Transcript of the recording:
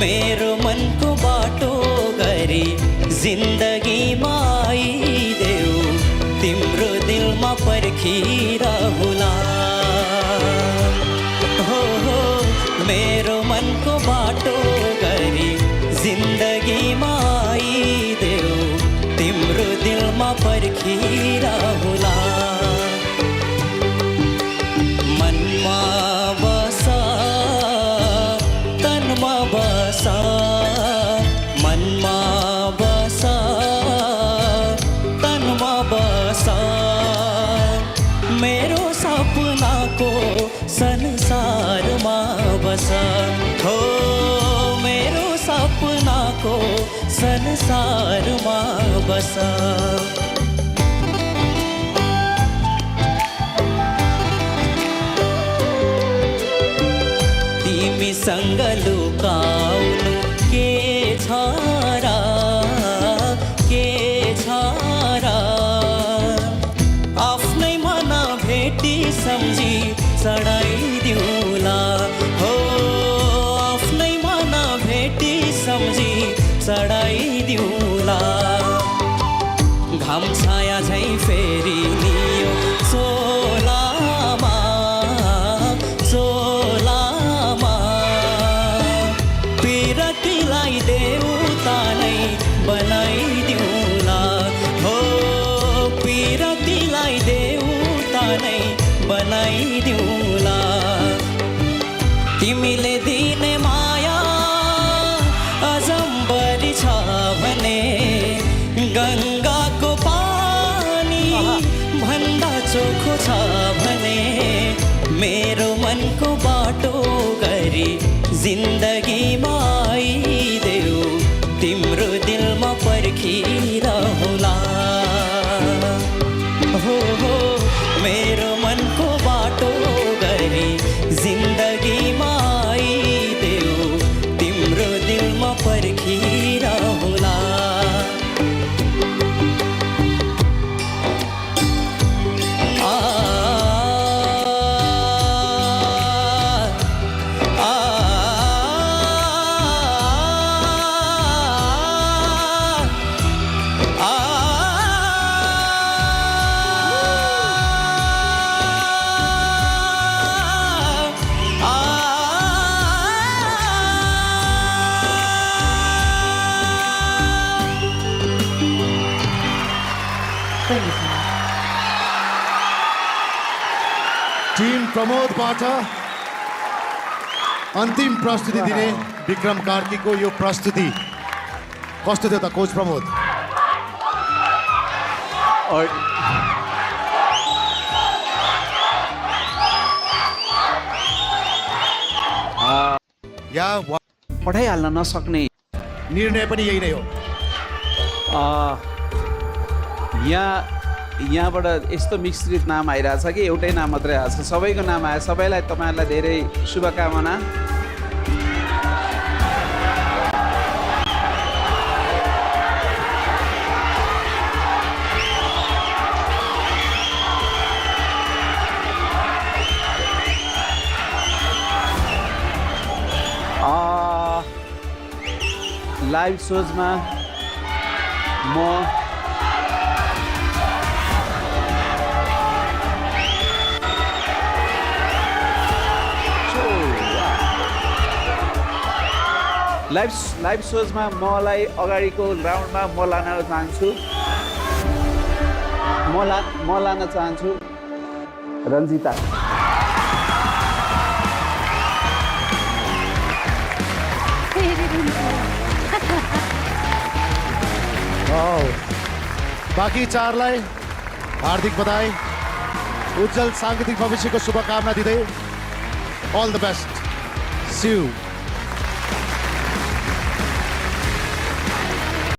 मेरो मनको बाटो गरी जिन्दगीमा आइदेऊ, तिम्रो दिलमा पर्खिरहुला। हो मेरो मनको बाटो गरी जिन्दगीमा आइदेऊ, तिम्रो दिलमा पर्खिरहुला। मनमा बसा तनमा बसा, मनमा बसा तनमा बसा, मेरो सपनाको संसारमा बसा। हो मेरो सपनाको संसारमा बसा। तिमीसँग लुकाउनु के छ र, के छ र, आफ्नै मन भेटी सम्झी चढाइदिउँला। हो आफ्नै मन भेटी सम्झी चढाइदिउँला। घाम छाया झैँ फेरि नियो चोलामा, चोलामा, पिरतीलाई देउता नै बनाइदिउँला। हो पिरतीलाई देउता नै बनाइदिउँला। तिमीले दिने माया अजम्बरी छ भने, गङ्गाको पानी भन्दा चोखो छ भने, मेरो मनको बाटो गरी जिन्दगीमा आइदेऊ, तिम्रो दिलमा पर्खिरहुला। हो मेरो मनको बाटो गरी जिन्दगीमा आइदेऊ, तिम्रो दिलमा पर्खिरहुला। टिम प्रमोदबाट अन्तिम प्रस्तुति दिने विक्रम कार्कीको यो प्रस्तुति कस्तो थियो त कोच प्रमोद? या पठाइहाल्न नसक्ने निर्णय पनि यही नै हो। यहाँबाट यस्तो मिश्रित नाम आइरहेछ कि एउटै नाम मात्रै आएको छ। सबैको नाम आयो। सबैलाई तपाईँहरूलाई धेरै शुभकामना। लाइभ सोजमा म लाइभ सोजमा मलाई अगाडिको राउन्डमा म लान चाहन्छु रन्जिता। बाँकी चारलाई हार्दिक बधाई, उज्जवल साङ्गीतिक भविष्यको शुभकामना दिँदै all the best. See you.